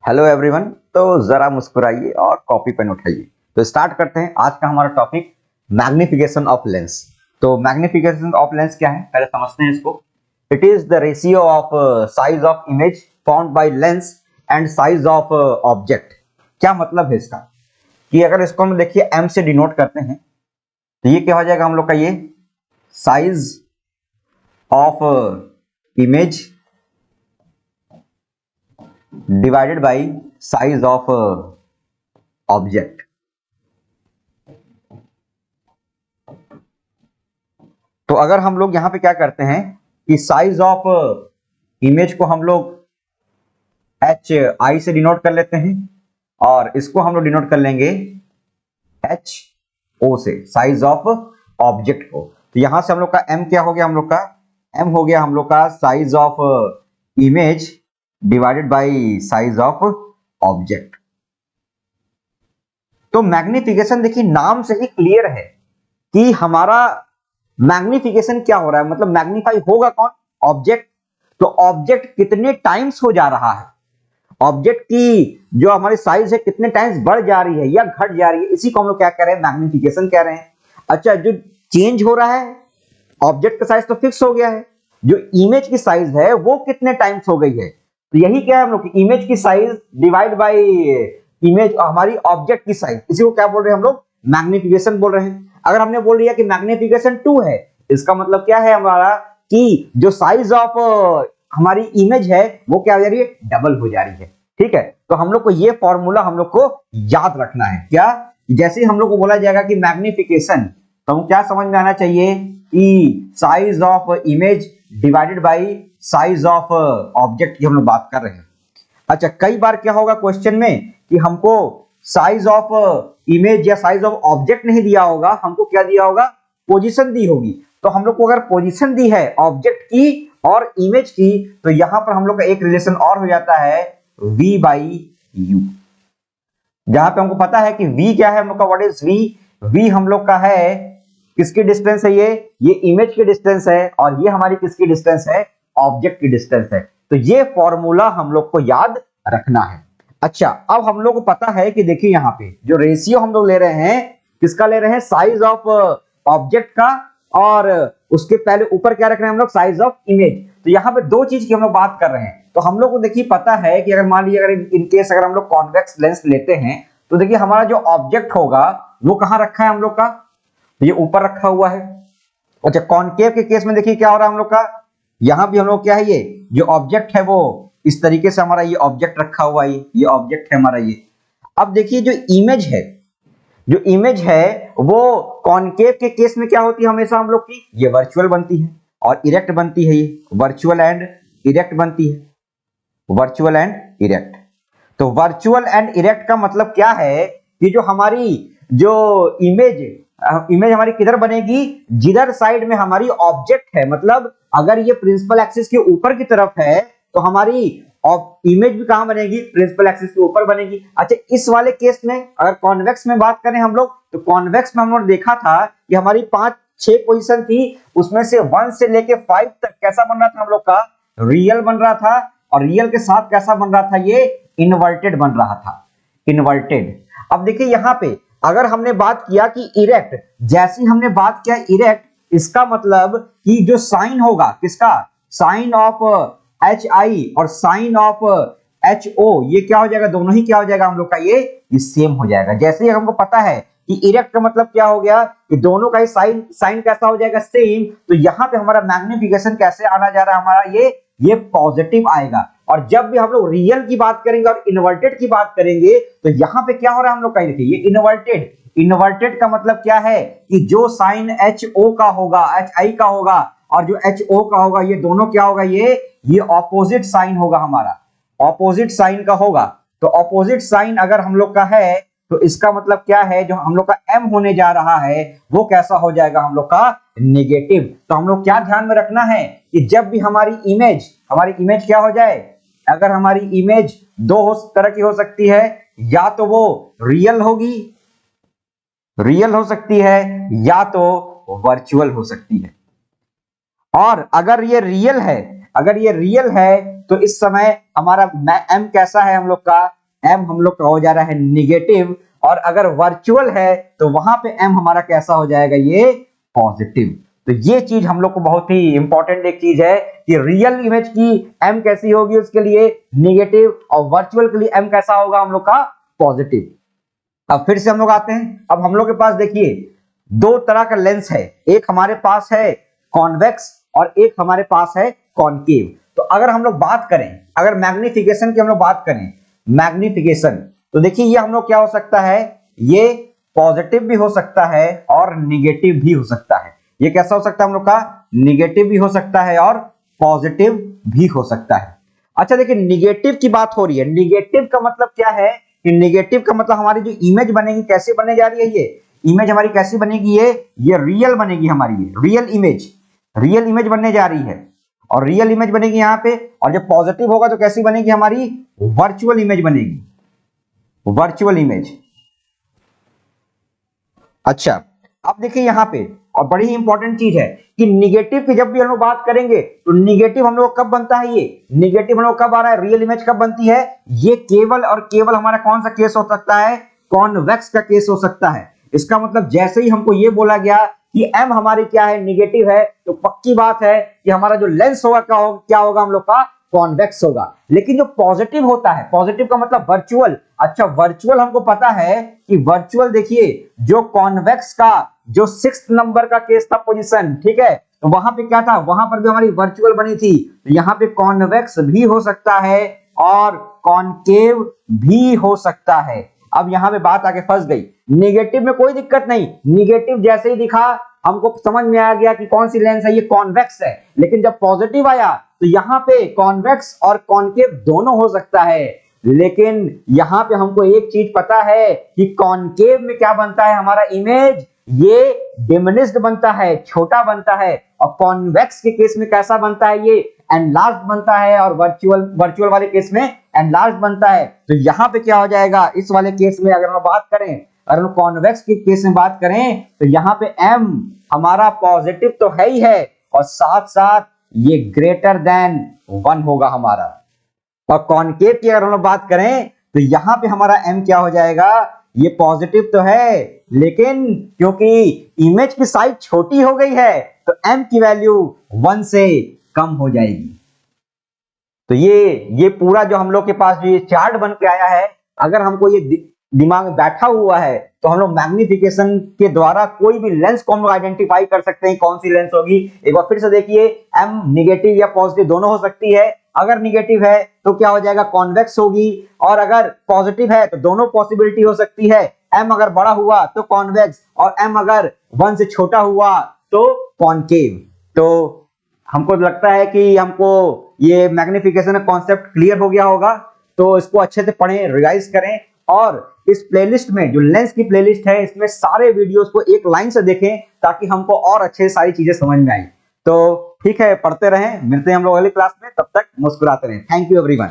Hello everyone. तो जरा मुस्कुराइए और कॉपी पेन उठाइए। तो स्टार्ट करते हैं आज का हमारा टॉपिक मैग्निफिकेशन ऑफ लेंस। तो मैग्निफिकेशन ऑफ लेंस क्या है पहले समझते हैं इसको। It is the ratio of size of image found by lens and size of object. क्या मतलब है इसका कि अगर इसको हम देखिए एम से डिनोट करते हैं तो ये क्या हो जाएगा हम लोग का, ये size of image divided by size of object. तो अगर हम लोग यहां पे क्या करते हैं कि साइज ऑफ इमेज को हम लोग एच आई से डिनोट कर लेते हैं और इसको हम लोग डिनोट कर लेंगे एच ओ से, साइज ऑफ ऑब्जेक्ट को। तो यहां से हम लोग का एम क्या हो गया, हम लोग का एम हो गया हम लोग का size of image divided by size of object. तो मैग्निफिकेशन देखिए नाम से ही क्लियर है कि हमारा मैग्निफिकेशन क्या हो रहा है, मतलब मैग्नीफाई होगा कौन, ऑब्जेक्ट। तो ऑब्जेक्ट कितने टाइम्स हो जा रहा है, ऑब्जेक्ट की जो हमारी साइज है कितने टाइम्स बढ़ जा रही है या घट जा रही है, इसी को हम लोग क्या कह रहे हैं, मैग्निफिकेशन कह रहे हैं। अच्छा, जो चेंज हो रहा है ऑब्जेक्ट का साइज तो फिक्स हो गया है, जो इमेज की साइज है वो कितने टाइम्स हो गई है। तो यही क्या है हम लोग की इमेज की साइज डिवाइड बाय इमेज हमारी ऑब्जेक्ट की साइज, इसी को क्या बोल रहे हैं हम लोग, मैग्निफिकेशन बोल रहे हैं। अगर हमने बोल दिया कि मैग्निफिकेशन 2 है, इसका मतलब क्या है हमारा कि जो साइज ऑफ हमारी इमेज है वो क्या हो जा रही है, डबल हो जा रही है। ठीक है, तो हम लोग को ये फॉर्मूला हम लोग को याद रखना है। क्या, जैसे ही हम लोग को बोला जाएगा कि मैग्निफिकेशन, तो हम क्या समझ में आना चाहिए कि size of image divided by size of object की हम लोग बात कर रहे हैं। अच्छा, कई बार क्या होगा क्वेश्चन में कि हमको साइज ऑफ इमेज या साइज ऑफ ऑब्जेक्ट नहीं दिया होगा, हमको क्या दिया होगा, पोजीशन दी होगी। तो हम लोग को अगर पोजीशन दी है ऑब्जेक्ट की और इमेज की, तो यहां पर हम लोग का एक रिलेशन और हो जाता है v बाई यू। जहां पे हमको पता है कि v क्या है हम लोग का, व्हाट इज v, v हम लोग का है किसकी डिस्टेंस है, ये इमेज की डिस्टेंस है और ये हमारी किसकी डिस्टेंस है, ऑब्जेक्ट की डिस्टेंस है। तो ये फॉर्मूला हम लोग को याद रखना है। अच्छा, अब हम लोग को पता है कि देखिए यहाँ पे जो रेशियो हम लोग ले रहे हैं, किसका ले रहे हैं, साइज ऑफ ऑब्जेक्ट का, और उसके पहले ऊपर क्या रख रहे हैं हम लोग, साइज ऑफ इमेज। तो यहाँ पे दो चीज की हम लोग बात कर रहे हैं। तो हम लोग को देखिए पता है कि अगर मान लीजिए अगर इन केस अगर हम लोग कॉन्वेक्स लेंस लेते हैं, तो देखिए हमारा जो ऑब्जेक्ट होगा वो कहाँ रखा है हम लोग का, ये ऊपर रखा हुआ है। अच्छा, कॉनकेव के केस में देखिए क्या हो रहा है हम लोग का, यहां भी हम लोग क्या है, ये जो ऑब्जेक्ट है वो इस तरीके से हमारा ये ऑब्जेक्ट रखा हुआ है, ये ऑब्जेक्ट है हमारा ये। अब देखिए जो इमेज है, जो इमेज है वो कॉनकेव के केस में क्या होती है हमेशा हम लोग की, ये वर्चुअल बनती है और इरेक्ट बनती है, ये वर्चुअल एंड इरेक्ट बनती है, वर्चुअल एंड इरेक्ट। तो वर्चुअल एंड इरेक्ट का मतलब क्या है कि जो हमारी जो इमेज हमारी किधर बनेगी, जिधर साइड में हमारी ऑब्जेक्ट है। मतलब अगर ये प्रिंसिपल एक्सिस के ऊपर की तरफ है तो हमारी इमेज भी कहां बनेगी, प्रिंसिपल एक्सिस के ऊपर बनेगी। अच्छा, इस वाले केस में अगर कॉन्वेक्स में बात करें हम लोग, तो कॉन्वेक्स में हम लोग देखा था कि हमारी 5-6 पोजीशन थी, उसमें से 1 से लेके 5 तक कैसा बन रहा था हम लोग का, रियल बन रहा था। और रियल के साथ कैसा बन रहा था, ये इन्वर्टेड बन रहा था, इन्वर्टेड। अब देखिए यहां पे अगर हमने बात किया कि इरेक्ट, जैसी हमने बात किया इरेक्ट, इसका मतलब कि जो साइन होगा किसका, साइन ऑफ एच आई और साइन ऑफ एच ओ, ये क्या हो जाएगा, दोनों ही क्या हो जाएगा हम लोग का, ये सेम हो जाएगा। जैसे ही हमको पता है कि इरेक्ट का मतलब क्या हो गया कि दोनों का ही साइन कैसा हो जाएगा, सेम। तो यहां पे हमारा मैग्निफिकेशन कैसे आना जा रहा है हमारा, ये पॉजिटिव आएगा। और जब भी हम लोग रियल की बात करेंगे और इन्वर्टेड की बात करेंगे, तो यहां पे क्या हो रहा है हम लोग का, देखिए ये इन्वर्टेड, इन्वर्टेड का मतलब क्या है कि जो साइन एच ओ का होगा, एच आई का होगा और जो एच ओ का होगा, ये दोनों क्या होगा, ये ऑपोजिट साइन होगा हमारा, ऑपोजिट साइन का होगा। तो ऑपोजिट साइन अगर हम लोग का है तो इसका मतलब क्या है, जो हम लोग का एम होने जा रहा है वो कैसा हो जाएगा हम लोग का, नेगेटिव। तो हम लोग क्या ध्यान में रखना है कि जब भी हमारी इमेज क्या हो जाए, अगर हमारी इमेज दो तरह की हो सकती है, या तो वो रियल होगी, रियल हो सकती है, या तो वर्चुअल हो सकती है। और अगर ये रियल है, अगर ये रियल है तो इस समय हमारा एम कैसा है हम लोग का, m हम लोग का हो जा रहा है निगेटिव, और अगर वर्चुअल है तो वहां पे m हमारा कैसा हो जाएगा, ये पॉजिटिव। तो ये चीज हम लोग को बहुत ही इंपॉर्टेंट एक चीज है कि रियल इमेज की m कैसी होगी उसके लिए निगेटिव, और वर्चुअल के लिए m कैसा होगा हम लोग का पॉजिटिव। अब फिर से हम लोग आते हैं, अब हम लोग के पास देखिए दो तरह का लेंस है, एक हमारे पास है कॉन्वेक्स और एक हमारे पास है कॉनकेव। तो अगर हम लोग बात करें, अगर मैग्निफिकेशन की हम लोग बात करें, मैग्निफिकेशन, तो देखिए ये हम लोग क्या हो सकता है, ये पॉजिटिव भी हो सकता है और निगेटिव भी हो सकता है। ये कैसा हो सकता है हम लोग का, निगेटिव भी हो सकता है और पॉजिटिव भी हो सकता है। अच्छा देखिए निगेटिव की बात हो रही है, निगेटिव का मतलब क्या है कि निगेटिव का मतलब हमारी जो इमेज बनेगी कैसे बनने जा रही है, ये इमेज हमारी कैसी बनेगी, ये रियल बनेगी हमारी, ये रियल इमेज बनने जा रही है, और रियल इमेज बनेगी यहाँ पे। और जब पॉजिटिव होगा तो कैसी बनेगी हमारी, वर्चुअल इमेज बनेगी, वर्चुअल इमेज। अच्छा अब देखिए यहाँ पे और बड़ी ही इंपॉर्टेंट चीज है कि निगेटिव की जब भी हम लोग बात करेंगे तो निगेटिव हम लोग कब बनता है, ये निगेटिव हम लोग कब आ रहा है, रियल इमेज कब बनती है, ये केवल और केवल हमारा कौन सा केस हो सकता है, कॉन्वेक्स का केस हो सकता है। इसका मतलब जैसे ही हमको ये बोला गया कि m हमारी क्या है, निगेटिव है, तो पक्की बात है कि हमारा जो लेंस होगा क्या होगा हम लोग का, कॉन्वेक्स होगा। लेकिन जो पॉजिटिव होता है, पॉजिटिव का मतलब वर्चुअल, अच्छा वर्चुअल हमको पता है कि वर्चुअल देखिए जो कॉन्वेक्स का जो 6th नंबर का केस था पोजीशन, ठीक है, तो वहां पे क्या था, वहां पर भी हमारी वर्चुअल बनी थी, तो यहाँ पे कॉन्वेक्स भी हो सकता है और कॉनकेव भी हो सकता है। अब यहाँ पे बात आके फंस गई, निगेटिव में कोई दिक्कत नहीं, निगेटिव जैसे ही दिखा हमको समझ में आ गया कि कौन सी लेंस है, ये कॉन्वेक्स है। लेकिन जब पॉजिटिव आया तो यहाँ पे कॉन्वेक्स और कॉनकेव दोनों हो सकता है, लेकिन यहाँ पे हमको एक चीज पता है कि कॉनकेव में क्या बनता है हमारा इमेज, ये डिमिनिश्ड बनता है, छोटा बनता है, और कॉन्वेक्स के केस में कैसा बनता है, ये एनलार्ज्ड बनता है, और वर्चुअल वाले केस में एनलार्ज्ड बनता है। तो यहाँ पे क्या हो जाएगा, इस वाले केस में अगर हम बात करें, अगर हम कॉन्वेक्स के केस में बात करें तो यहाँ पे m हमारा पॉजिटिव तो है ही है, और साथ साथ ये ग्रेटर देन 1 होगा हमारा। और कॉनकेव की अगर हम लोग बात करें तो यहाँ पे हमारा m क्या हो जाएगा, ये पॉजिटिव तो है, लेकिन क्योंकि इमेज की साइज छोटी हो गई है तो m की वैल्यू 1 से कम हो जाएगी। तो ये पूरा जो हम लोग के पास जो ये चार्ट बन के आया है, अगर हमको ये दिमाग में बैठा हुआ है तो हम लोग मैग्निफिकेशन के द्वारा कोई भी लेंस को हम लोग आइडेंटिफाई कर सकते हैं कौन सी लेंस होगी। एक बार फिर से देखिए, m निगेटिव या पॉजिटिव दोनों हो सकती है। अगर निगेटिव है तो क्या हो जाएगा, कॉन्वेक्स होगी, और अगर पॉजिटिव है तो दोनों पॉसिबिलिटी हो सकती है, m अगर बड़ा हुआ तो कॉन्वेक्स, और m अगर 1 से छोटा हुआ तो कॉनकेव। तो हमको लगता है कि हमको ये मैग्निफिकेशन का कॉन्सेप्ट क्लियर हो गया होगा, तो इसको अच्छे से पढ़ें, रिवाइज करें, और इस प्लेलिस्ट में जो लेंस की प्लेलिस्ट है इसमें सारे वीडियोस को एक लाइन से देखें ताकि हमको और अच्छे सारी चीजें समझ में आई। तो ठीक है, पढ़ते रहें, मिलते हैं हम लोग अगली क्लास में, तब तक मुस्कुराते रहें। Thank you everyone.